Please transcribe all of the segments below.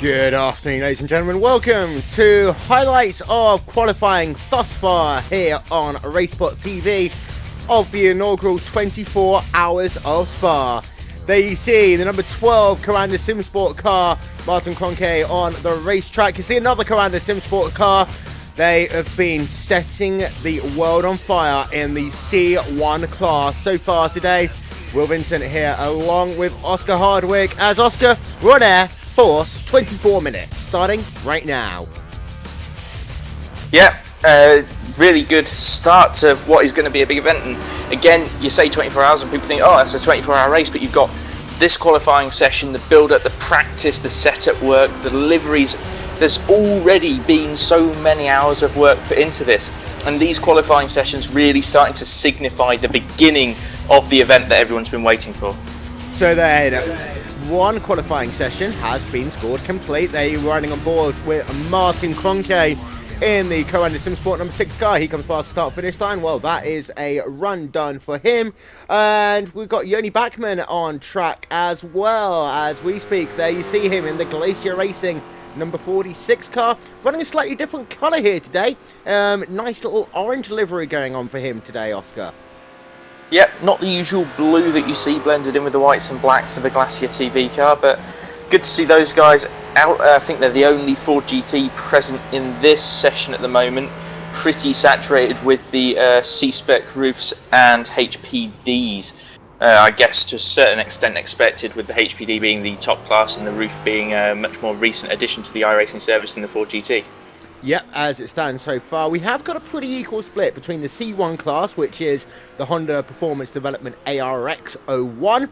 Good afternoon, ladies and gentlemen. Welcome to highlights of qualifying thus far here on RaceSpotTV of the inaugural 24 hours of Spa. There you see the number 12 Coranda Simsport car, Martin Kroenke, on the racetrack. You see another Coranda Simsport car. They have been setting the world on fire in the C1 class so far today. Will Vincent here along with Oscar Hardwick. As Oscar, we're on air for 24 minutes, starting right now. Yeah, really good start to what is going to be a big event. And again, you say 24 hours and people think, oh, that's a 24-hour race, but you've got this qualifying session, the build-up, the practice, the setup work, the deliveries. There's already been so many hours of work put into this, and these qualifying sessions really starting to signify the beginning of the event that everyone's been waiting for. So there, one qualifying session has been scored complete. They were running on board with Martin Kroenke in the Coranda Simsport number 6 car. He comes past the start-finish line. Well, that is a run done for him. And we've got Joni Bachmann on track as well as we speak. There you see him in the Glacier Racing number 46 car, running a slightly different colour here today. Nice little orange livery going on for him today, Oscar. Yep, not the usual blue that you see blended in with the whites and blacks of a Glacier TV car, but good to see those guys out. I think they're the only Ford GT present in this session at the moment. Pretty saturated with the C-Spec roofs and HPDs. I guess to a certain extent expected, with the HPD being the top class and the roof being a much more recent addition to the iRacing service than the Ford GT. Yep, as it stands so far, we have got a pretty equal split between the C1 class, which is the Honda Performance Development ARX-01,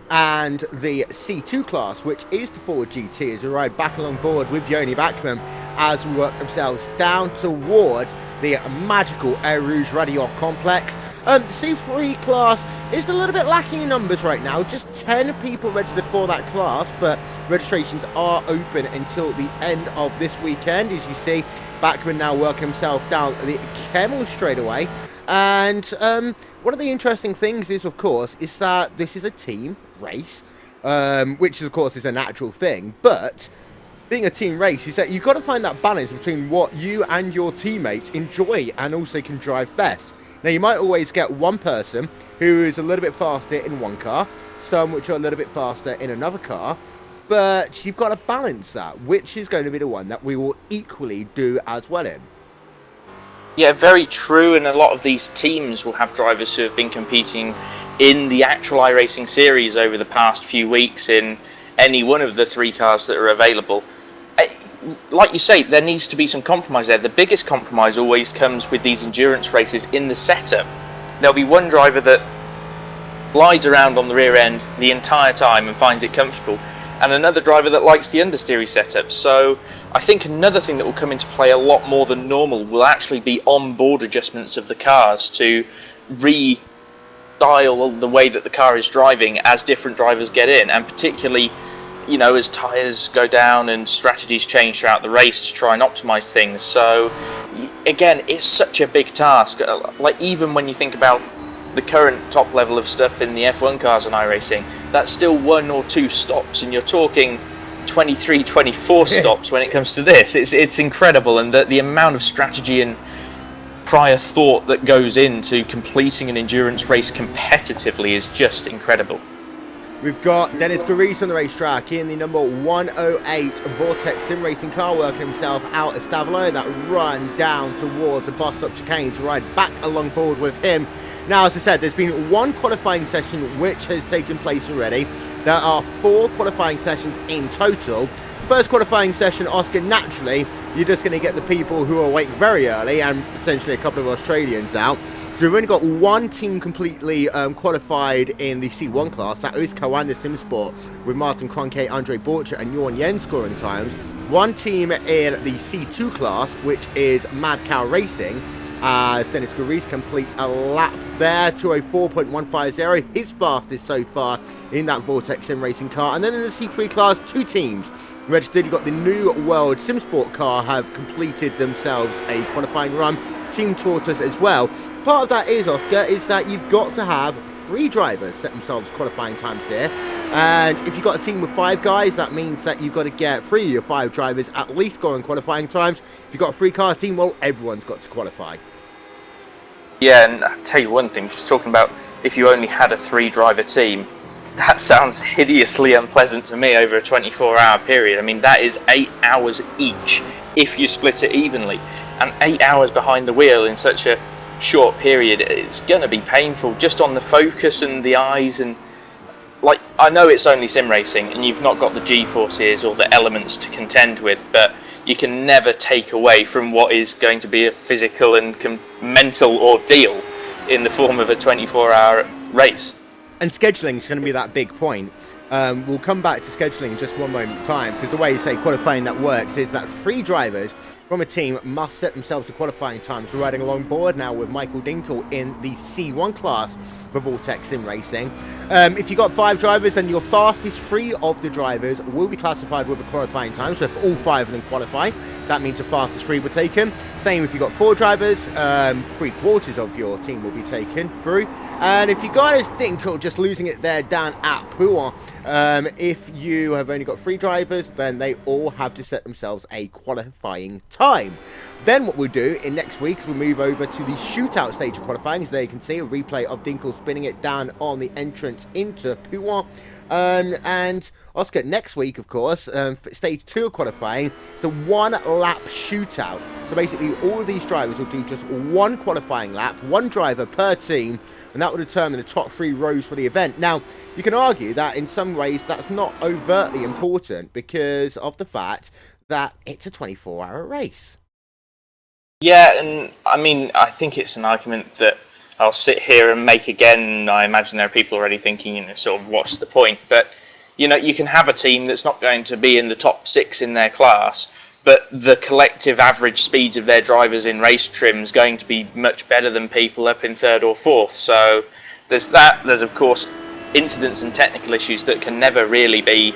and the C2 class, which is the Ford GT, as we ride back along board with Joni Bachmann as we work themselves down towards the magical Air Rouge Radio complex. The C3 class is a little bit lacking in numbers right now. Just 10 people registered for that class, but registrations are open until the end of this weekend. As you see, Bachmann now working himself down the Kemmel straightaway. And one of the interesting things is, of course, is that this is a team race, which, of course, is a natural thing. But being a team race is that you've got to find that balance between what you and your teammates enjoy and also can drive best. Now, you might always get one person who is a little bit faster in one car, some which are a little bit faster in another car, but you've got to balance that, which is going to be the one that we will equally do as well in. Yeah, very true, and a lot of these teams will have drivers who have been competing in the actual iRacing series over the past few weeks in any one of the 3 cars that are available. Like you say, there needs to be some compromise there. The biggest compromise always comes with these endurance races in the setup. There'll be one driver that glides around on the rear end the entire time and finds it comfortable, and another driver that likes the understeery setup. So I think another thing that will come into play a lot more than normal will actually be on-board adjustments of the cars to redial the way that the car is driving as different drivers get in, and particularly, you know, as tyres go down and strategies change throughout the race to try and optimise things. So again, it's such a big task. Like, even when you think about the current top level of stuff in the F1 cars on iRacing, that's still 1 or 2 stops, and you're talking 23, 24 stops when it comes to this. It's incredible, and the amount of strategy and prior thought that goes into completing an endurance race competitively is just incredible. We've got Dennis Garis on the racetrack in the number 108 Vortex Sim Racing car, working himself out of Stavolo. That run down towards the bus-stop chicane to ride back along board with him. Now, as I said, there's been 1 qualifying session which has taken place already. There are 4 qualifying sessions in total. First qualifying session, Oscar, naturally, you're just going to get the people who are awake very early and potentially a couple of Australians out. So we've only got 1 team completely qualified in the C1 class. That is Coranda Simsport with Martin Kroenke, Andre Borcher and Jorn Yen scoring times. 1 team in the C2 class, which is Mad Cow Racing, as Dennis Garis completes a lap there, 204.150, his fastest so far in that Vortex Sim Racing car. And then in the C3 class, 2 teams registered. You've got the New World Simsport car have completed themselves a qualifying run. Team Tortoise as well. Part of that is, Oscar, is that you've got to have 3 drivers set themselves qualifying times here. And if you've got a team with 5 guys, that means that you've got to get 3 of your 5 drivers at least going qualifying times. If you've got a 3-car team, well, everyone's got to qualify. Yeah, and I'll tell you one thing, just talking about if you only had a 3-driver team, that sounds hideously unpleasant to me over a 24-hour period. I mean, that is 8 hours each if you split it evenly. And 8 hours behind the wheel in such a short period, it's going to be painful just on the focus and the eyes. And like, I know it's only sim racing and you've not got the G-forces or the elements to contend with, but you can never take away from what is going to be a physical and mental ordeal in the form of a 24-hour race. And scheduling is going to be that big point. We'll come back to scheduling in just one moment's time, because the way, say, qualifying that works is that 3 drivers from a team must set themselves to qualifying times. We're riding along board now with Michael Dinkle in the C1 class for Vortex Sim Racing. If you've got 5 drivers, then your fastest 3 of the drivers will be classified with a qualifying time. So if all 5 of them qualify, that means the fastest 3 were taken. Same if you've got 4 drivers, 3/4 of your team will be taken through. And if you guys Dinkle just losing it there down at Pua, if you have only got 3 drivers, then they all have to set themselves a qualifying time. Then what we'll do in next week is we'll move over to the shootout stage of qualifying. So there you can see a replay of Dinkle spinning it down on the entrance into Pua. And Oscar, next week, of course, for stage 2 of qualifying, it's a 1-lap shootout. So basically all of these drivers will do just 1 qualifying lap, 1 driver per team, and that will determine the top 3 rows for the event. Now, you can argue that in some ways that's not overtly important because of the fact that it's a 24-hour race. Yeah, and I mean, I think it's an argument that I'll sit here and make again. I imagine there are people already thinking, you know, sort of what's the point? But, you know, you can have a team that's not going to be in the top 6 in their class, but the collective average speeds of their drivers in race trim is going to be much better than people up in 3rd or 4th. So there's that. There's, of course, incidents and technical issues that can never really be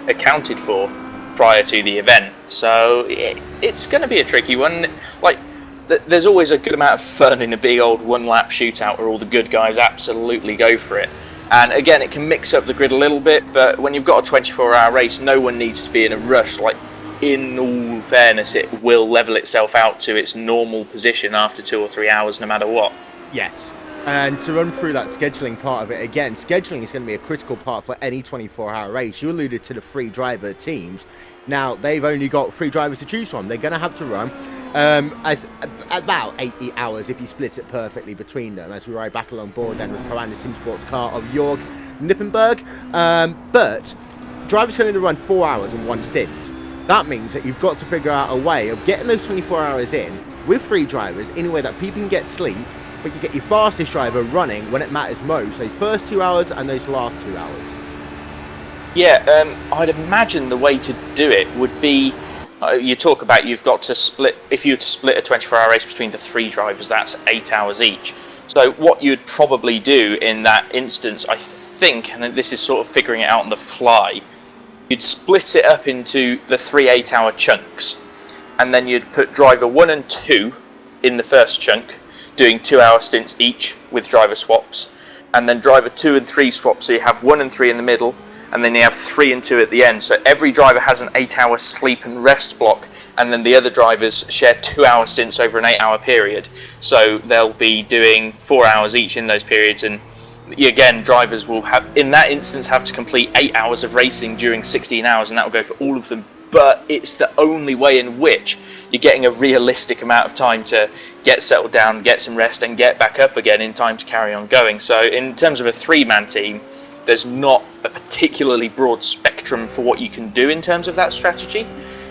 accounted for prior to the event. So it's going to be a tricky one. Like, there's always a good amount of fun in a big old 1-lap shootout where all the good guys absolutely go for it. And again, it can mix up the grid a little bit, but when you've got a 24-hour race, no one needs to be in a rush. Like, in all fairness, it will level itself out to its normal position after 2 or 3 hours, no matter what. Yes. And to run through that scheduling part of it again, scheduling is going to be a critical part for any 24-hour race. You alluded to the 3-driver teams. Now, they've only got 3 drivers to choose from. They're going to have to run as about 80 hours if you split it perfectly between them, as we ride back along board then with Piranha Sim Sports car of Jorg Nippenberg. But drivers can only run 4 hours in one stint. That means that you've got to figure out a way of getting those 24 hours in with 3 drivers in a way that people can get sleep, but you get your fastest driver running when it matters most, those first 2 hours and those last 2 hours. Yeah, I'd imagine the way to do it would be, you talk about you've got to split, if you were to split a 24-hour race between the 3 drivers, that's 8 hours each. So what you'd probably do in that instance, I think, and this is sort of figuring it out on the fly, you'd split it up into the 3 8-hour chunks, and then you'd put driver 1 and 2 in the first chunk, doing 2-hour stints each with driver swaps, and then driver 2 and 3 swaps, so you have 1 and 3 in the middle, and then you have 3 and 2 at the end. So every driver has an 8-hour sleep and rest block, and then the other drivers share 2-hour stints over an 8-hour period. So they'll be doing 4 hours each in those periods, and again, drivers will have, in that instance, have to complete 8 hours of racing during 16 hours, and that will go for all of them. But it's the only way in which you're getting a realistic amount of time to get settled down, get some rest, and get back up again in time to carry on going. So in terms of a 3-man team, there's not a particularly broad spectrum for what you can do in terms of that strategy.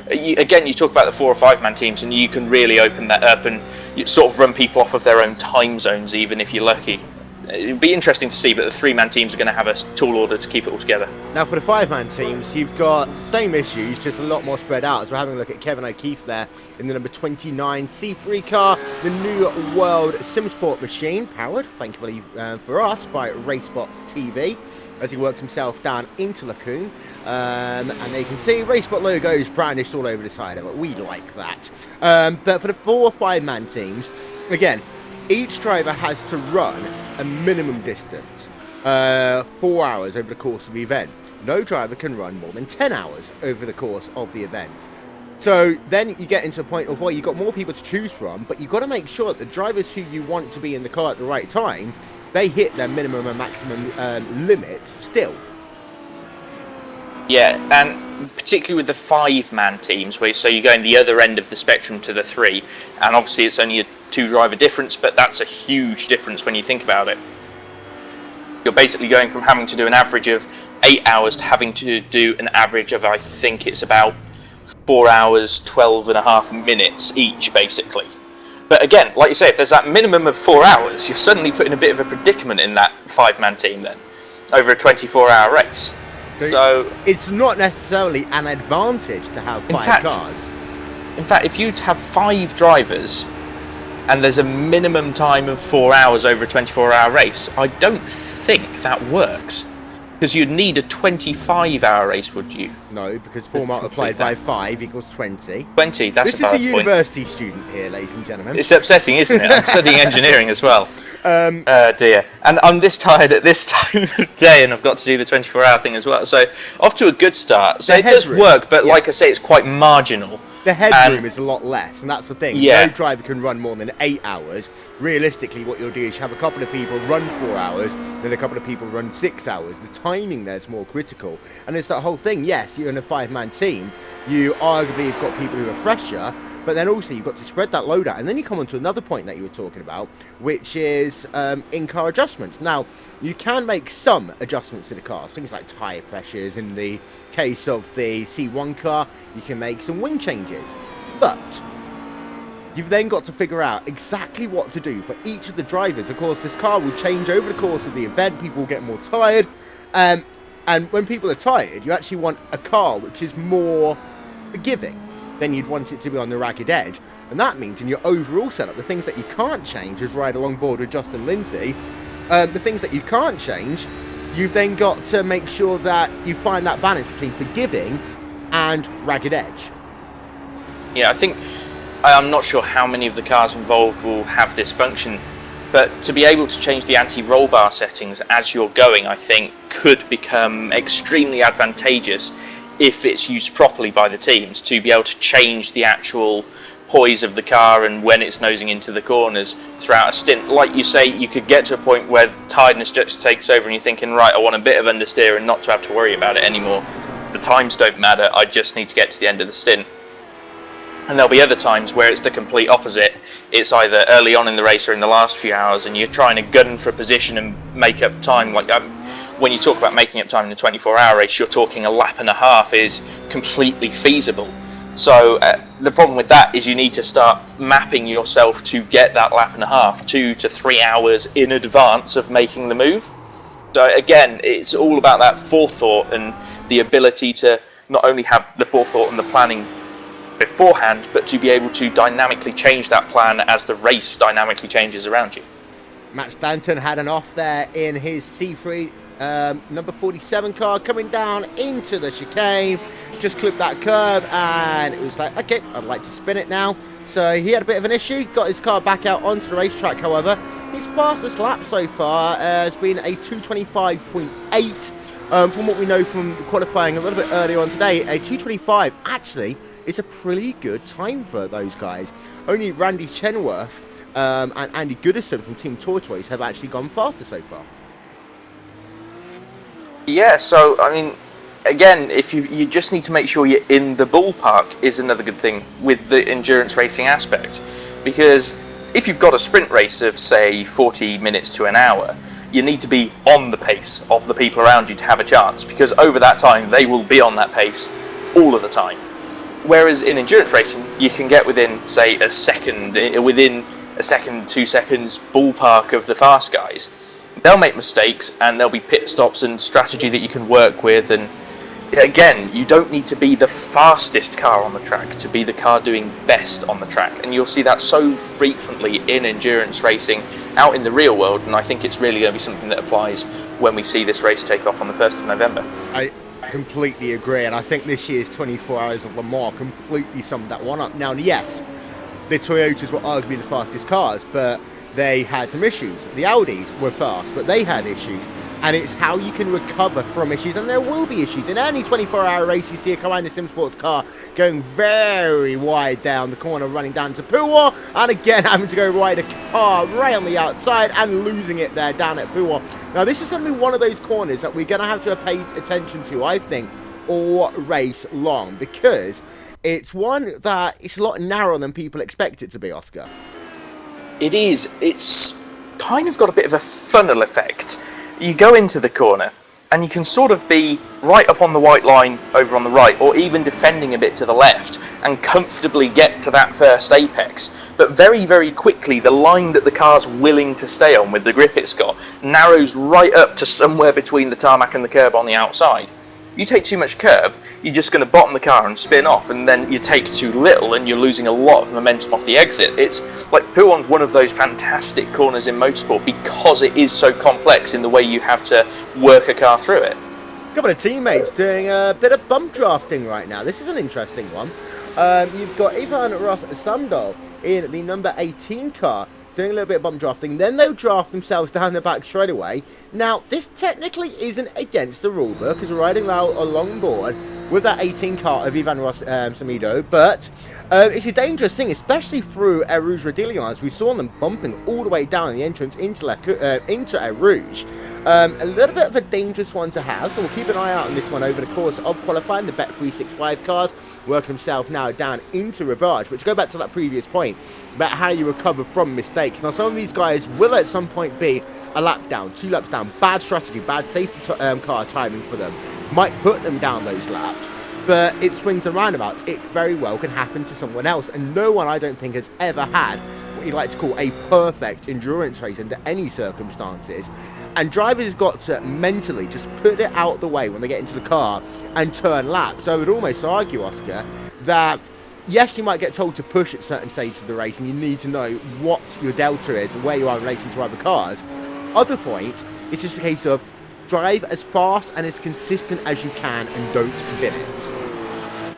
Again, you talk about the 4 or 5-man teams, and you can really open that up and you sort of run people off of their own time zones, even if you're lucky. It'd be interesting to see, but the 3-man teams are going to have a tall order to keep it all together. Now, for the 5-man teams, you've got same issues, just a lot more spread out. As we're having a look at Kevin O'Keefe there in the number 29 C3 car, the New World SimSport machine, powered, thankfully for us, by RaceSpotTV, as he works himself down into Lacoon. And there you can see RaceSpot logos brandished all over the side of it. We like that. But for the 4 or 5-man teams, again, each driver has to run a minimum distance. 4 hours over the course of the event. No driver can run more than 10 hours over the course of the event. So then you get into a point of, well, you've got more people to choose from, but you've got to make sure that the drivers who you want to be in the car at the right time, they hit their minimum and maximum limit still. Yeah, and particularly with the 5-man teams, where so you're going the other end of the spectrum to the 3, and obviously it's only a 2-driver difference, but that's a huge difference when you think about it. You're basically going from having to do an average of 8 hours to having to do an average of, I think it's about 4 hours, 12 and a half minutes each, basically. But again, like you say, if there's that minimum of 4 hours, you're suddenly put in a bit of a predicament in that 5-man team then, over a 24-hour race. So it's not necessarily an advantage to have 5 cars. In fact, if you have 5 drivers and there's a minimum time of 4 hours over a 24-hour race, I don't think that works. Because you'd need a 25-hour race, would you? No, because 4 multiplied by 5 equals 20. 20, that's a valid point. This is a university student here, ladies and gentlemen. It's upsetting, isn't it? I'm studying engineering as well. Dear. And I'm this tired at this time of day, and I've got to do the 24-hour thing as well. So, off to a good start. So, it does work, but like I say, it's quite marginal. The headroom is a lot less, and that's the thing. Yeah. No driver can run more than 8 hours. Realistically, what you'll do is you have a couple of people run 4 hours, then a couple of people run 6 hours. The timing there's more critical. And it's that whole thing, yes, you're in a 5-man team. You arguably have got people who are fresher, but then also you've got to spread that load out. And then you come on to another point that you were talking about, which is in-car adjustments. Now, you can make some adjustments to the cars, things like tyre pressures. In the case of the C1 car, you can make some wing changes. But you've then got to figure out exactly what to do for each of the drivers. Of course, this car will change over the course of the event. People will get more tired. And when people are tired, you actually want a car which is more forgiving than you'd want it to be on the ragged edge. And that means in your overall setup, the things that you can't change, as right along board with Justin Lindsay, the things that you can't change, you've then got to make sure that you find that balance between forgiving and ragged edge. Yeah, I'm not sure how many of the cars involved will have this function, but to be able to change the anti-roll bar settings as you're going, I think, could become extremely advantageous if it's used properly by the teams, to be able to change the actual poise of the car and when it's nosing into the corners throughout a stint. Like you say, you could get to a point where tiredness just takes over and you're thinking, right, I want a bit of understeer and not to have to worry about it anymore. The times don't matter, I just need to get to the end of the stint. And there'll be other times where it's the complete opposite. It's either early on in the race or in the last few hours, and you're trying to gun for a position and make up time. Like when you talk about making up time in a 24-hour race, you're talking a lap and a half is completely feasible. So the problem with that is you need to start mapping yourself to get that lap and a half, 2 to 3 hours in advance of making the move. So again, it's all about that forethought and the ability to not only have the forethought and the planning beforehand, but to be able to dynamically change that plan as the race dynamically changes around you. Matt Stanton had an off there in his C3 number 47 car, coming down into the chicane, just clipped that curb, and it was like, okay, I'd like to spin it now. So he had a bit of an issue, got his car back out onto the racetrack. However, his fastest lap so far has been a 2:25.8. From what we know from the qualifying a little bit earlier on today, a 2:25 actually is a pretty good time for those guys. Only Randy Chenworth and Andy Goodison from Team Tortoise have actually gone faster so far. Yeah, so I mean, again, if you just need to make sure you're in the ballpark is another good thing with the endurance racing aspect. Because if you've got a sprint race of, say, 40 minutes to an hour, you need to be on the pace of the people around you to have a chance, because over that time they will be on that pace all of the time. Whereas in endurance racing, you can get within, say, a second, 2 seconds ballpark of the fast guys. They'll make mistakes, and there'll be pit stops and strategy that you can work with. And again, you don't need to be the fastest car on the track to be the car doing best on the track. And you'll see that so frequently in endurance racing out in the real world. And I think it's really going to be something that applies when we see this race take off on the 1st of November. I completely agree, and I think this year's 24 Hours of Le Mans completely summed that one up. Now, yes, the Toyotas were arguably the fastest cars, but they had some issues. The Audis were fast, but they had issues. and it's how you can recover from issues. And there will be issues in any 24-hour race. You see a Commander Sim Sports car going very wide down the corner, running down to Puwa, and again having to go ride a car right on the outside and losing it there down at Puwa. Now this is going to be one of those corners that we're going to have to pay attention to, I think, all race long, because it's one that it's a lot narrower than people expect it to be, Oscar. It is. It's kind of got a bit of a funnel effect. You go into the corner and you can sort of be right up on the white line over on the right, or even defending a bit to the left, and comfortably get to that first apex. But very, very quickly, the line that the car's willing to stay on with the grip it's got narrows right up to somewhere between the tarmac and the curb on the outside. You take too much curb, you're just going to bottom the car and spin off, and then you take too little and you're losing a lot of momentum off the exit. It's like Puon's one of those fantastic corners in motorsport because it is so complex in the way you have to work a car through it. A couple of teammates doing a bit of bump drafting right now. This is an interesting one. You've got Ivan Ross Samdal in the number 18 car doing a little bit of bump drafting, then they'll draft themselves down the back straight away. Now, this technically isn't against the rule book, because we're riding along board with that 18 car of Ivan Ross Samido, but it's a dangerous thing, especially through Air Rouge Rodillions. We saw them bumping all the way down the entrance into Air Rouge. A little bit of a dangerous one to have, so we'll keep an eye out on this one over the course of qualifying. The Bet365 cars working himself now down into Rivage, but to go back to that previous point about how you recover from mistakes. Now, some of these guys will at some point be a lap down, 2 laps down, bad strategy, bad safety car timing for them, might put them down those laps, but it swings and roundabouts. It very well can happen to someone else, and no one, I don't think, has ever had what you like to call a perfect endurance race under any circumstances. And drivers have got to mentally just put it out the way when they get into the car and turn laps. So I would almost argue, Oscar, that yes, you might get told to push at certain stages of the race and you need to know what your delta is and where you are in relation to other cars. Other point, it's just a case of drive as fast and as consistent as you can and don't bin it.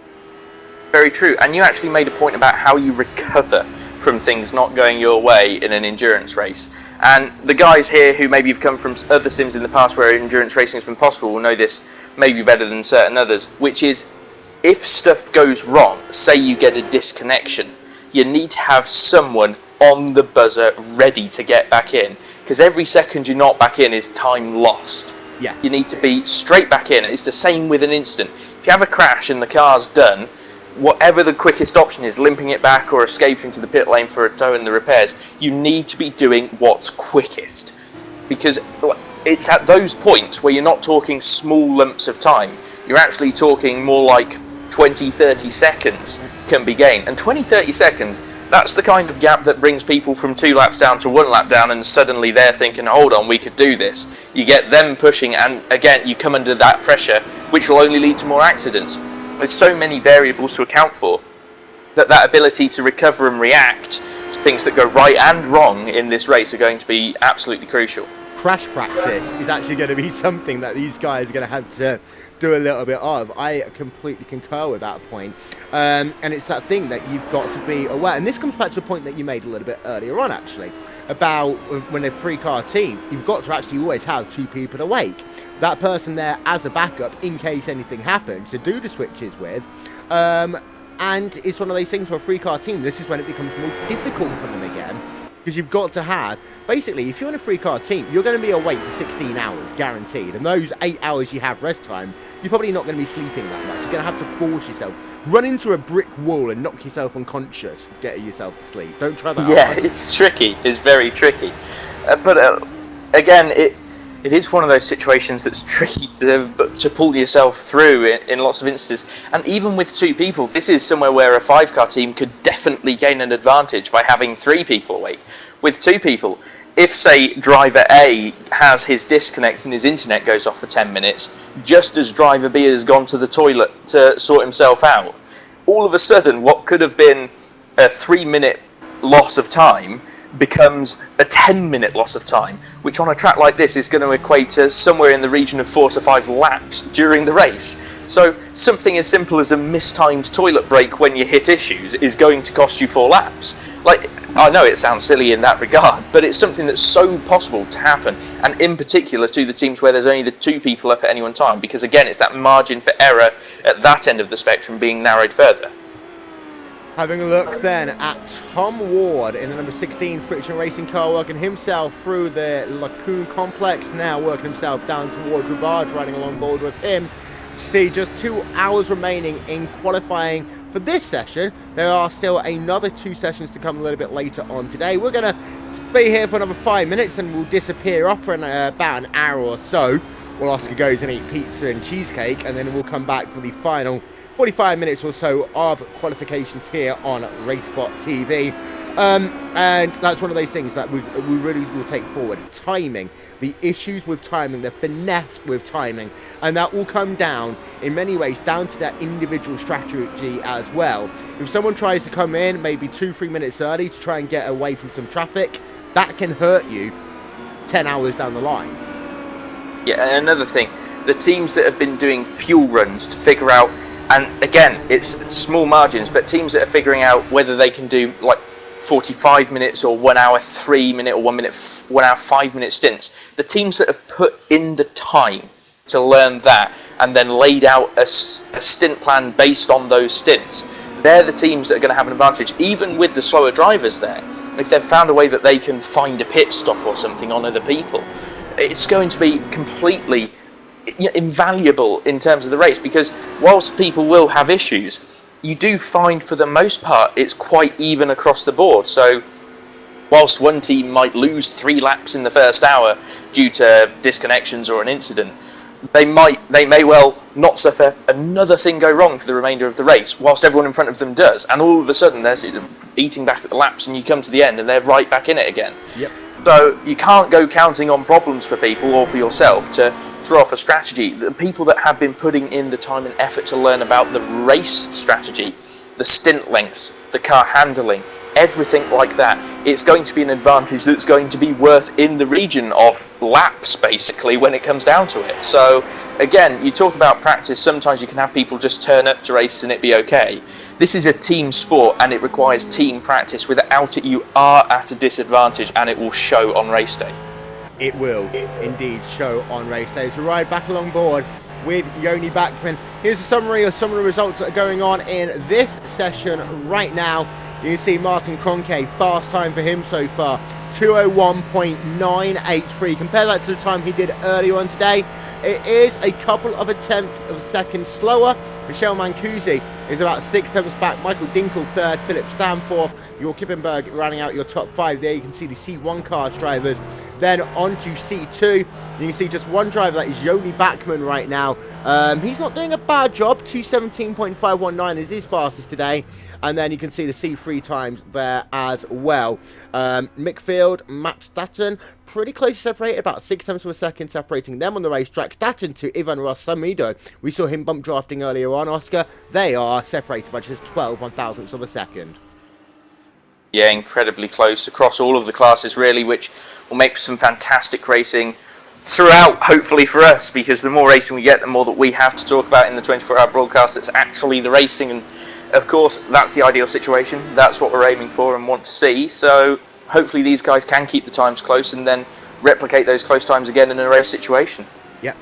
Very true. And you actually made a point about how you recover from things not going your way in an endurance race. And the guys here who maybe have come from other sims in the past where endurance racing has been possible will know this maybe better than certain others, which is if stuff goes wrong, say you get a disconnection, you need to have someone on the buzzer ready to get back in, because every second you're not back in is time lost. Yeah. You need to be straight back in. It's the same with an incident. If you have a crash and the car's done, whatever the quickest option is, limping it back or escaping to the pit lane for a tow and the repairs, you need to be doing what's quickest. Because it's at those points where you're not talking small lumps of time. You're actually talking more like 20, 30 seconds can be gained. And 20, 30 seconds, that's the kind of gap that brings people from 2 laps down to 1 lap down, and suddenly they're thinking, hold on, we could do this. You get them pushing, and again, you come under that pressure, which will only lead to more accidents. There's so many variables to account for that ability to recover and react to things that go right and wrong in this race are going to be absolutely crucial. Crash practice is actually going to be something that these guys are going to have to do a little bit of. I completely concur with that point. And it's that thing that you've got to be aware. And this comes back to a point that you made a little bit earlier on, actually, about when a 3-car team, you've got to actually always have 2 people awake. That person there as a backup in case anything happens to do the switches with. And it's one of those things for a 3-car team, this is when it becomes more difficult for them again. Because you've got to have, basically, if you're in a 3-car team, you're going to be awake for 16 hours, guaranteed. And those 8 hours you have rest time, you're probably not going to be sleeping that much. You're going to have to force yourself. Run into a brick wall and knock yourself unconscious, getting yourself to sleep. Don't try that. Yeah, it's tricky. It's very tricky. But again, it is one of those situations that's tricky to pull yourself through in lots of instances. And even with 2 people, this is somewhere where a 5-car team could definitely gain an advantage by having 3 people awake. With 2 people, if, say, driver A has his disconnect and his internet goes off for 10 minutes, just as driver B has gone to the toilet to sort himself out, all of a sudden what could have been a 3-minute loss of time becomes a 10-minute loss of time, which on a track like this is going to equate to somewhere in the region of 4 to 5 laps during the race. So something as simple as a mistimed toilet break when you hit issues is going to cost you 4 laps. Like, I know it sounds silly in that regard, but it's something that's so possible to happen, and in particular to the teams where there's only the 2 people up at any one time, because again, it's that margin for error at that end of the spectrum being narrowed further. Having a look then at Tom Ward in the number 16 Friction Racing car, working himself through the Lacoon complex, now working himself down towards Ribard, riding along board with him. See, just 2 hours remaining in qualifying for this session. There are still another 2 sessions to come a little bit later on today. We're going to be here for another 5 minutes and we'll disappear off for about an hour or so while Oscar goes and eat pizza and cheesecake, and then we'll come back for the final 45 minutes or so of qualifications here on RaceSpot TV. And that's one of those things that we really will take forward. Timing, the issues with timing, the finesse with timing, and that will come down in many ways down to that individual strategy as well. If someone tries to come in maybe 2-3 minutes early to try and get away from some traffic, that can hurt you 10 hours down the line. Yeah, and another thing, the teams that have been doing fuel runs to figure out, and again, it's small margins, but teams that are figuring out whether they can do like 45 minutes or 1 hour 3 minute or 1 hour 5 minute stints, the teams that have put in the time to learn that and then laid out a stint plan based on those stints, they're the teams that are going to have an advantage, even with the slower drivers there. If they've found a way that they can find a pit stop or something on other people, it's going to be completely invaluable in terms of the race, because whilst people will have issues, you do find for the most part it's quite even across the board. So whilst one team might lose 3 laps in the first hour due to disconnections or an incident, they may well not suffer another thing go wrong for the remainder of the race, whilst everyone in front of them does, and all of a sudden they're eating back at the laps and you come to the end and they're right back in it again. Yep. So you can't go counting on problems for people or for yourself to throw off a strategy. The people that have been putting in the time and effort to learn about the race strategy, the stint lengths, the car handling, everything like that, it's going to be an advantage that's going to be worth in the region of laps, basically, when it comes down to it. So, again, you talk about practice, sometimes you can have people just turn up to race and it be okay. This is a team sport and it requires team practice. Without it, you are at a disadvantage, and it will show on race day. It will indeed show on race day. So ride back along board with Yoni Bachmann. Here's a summary of some of the results that are going on in this session right now. You can see Martin Kroenke, fast time for him so far, 2:01.983. Compare that to the time he did earlier on today. It is a couple of a tenth of a second slower. Michelle Mancusi is about 6 tenths back. Michael Dinkel third, Philip Stanforth, your Kippenberg rounding out your top 5 there. You can see the C1 cars drivers. Then on to C2. You can see just one driver, that is Yoni Bachmann right now. He's not doing a bad job. 2:17.519 is his fastest today. And then you can see the C3 times there as well. Mickfield, Matt Statten, pretty closely separated, about 6 tenths of a second separating them on the racetrack. Statten to Ivan Rossamido. We saw him bump drafting earlier on, Oscar. They are separated by just 12 1,000ths of a second. Yeah, incredibly close across all of the classes, really, which will make some fantastic racing throughout, hopefully for us, because the more racing we get, the more that we have to talk about in the 24-hour broadcast. It's actually the racing, and of course, that's the ideal situation. That's what we're aiming for and want to see. So hopefully these guys can keep the times close and then replicate those close times again in a race situation. Yep.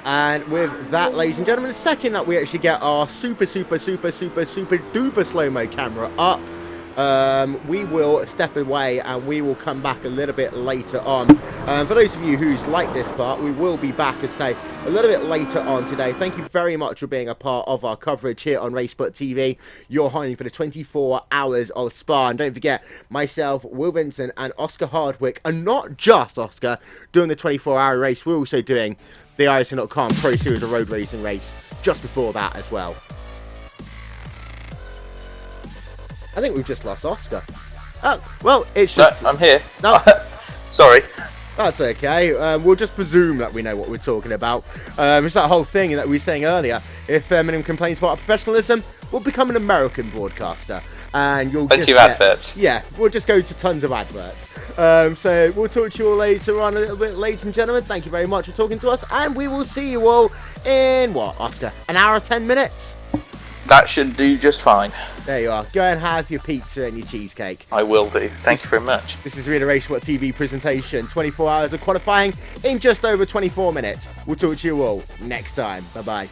And with that, ladies and gentlemen, the second that we actually get our super duper slow-mo camera up, we will step away and we will come back a little bit later on. For those of you who's like this part, we will be back, as say, a little bit later on today. Thank you very much for being a part of our coverage here on RaceSpot TV, your home for the 24 hours of Spa. And don't forget, myself, Will Vincent and Oscar Hardwick are not just, Oscar, doing the 24-hour race. We're also doing the ISN.com Pro Series of Road Racing race just before that as well. I think we've just lost Oscar. Oh, well, it's just... No, I'm here. No. Sorry. That's okay. We'll just presume that we know what we're talking about. It's that whole thing that we were saying earlier. If anyone complains about our professionalism, we'll become an American broadcaster. And you'll plenty of adverts. Yeah, we'll just go to tons of adverts. So we'll talk to you all later on a little bit, ladies and gentlemen. Thank you very much for talking to us. And we will see you all in, what, Oscar? An hour, 10 minutes? That should do just fine. There you are. Go and have your pizza and your cheesecake. I will do. Thank you very much. This is really RaceSpot TV presentation. 24 hours of qualifying in just over 24 minutes. We'll talk to you all next time. Bye-bye.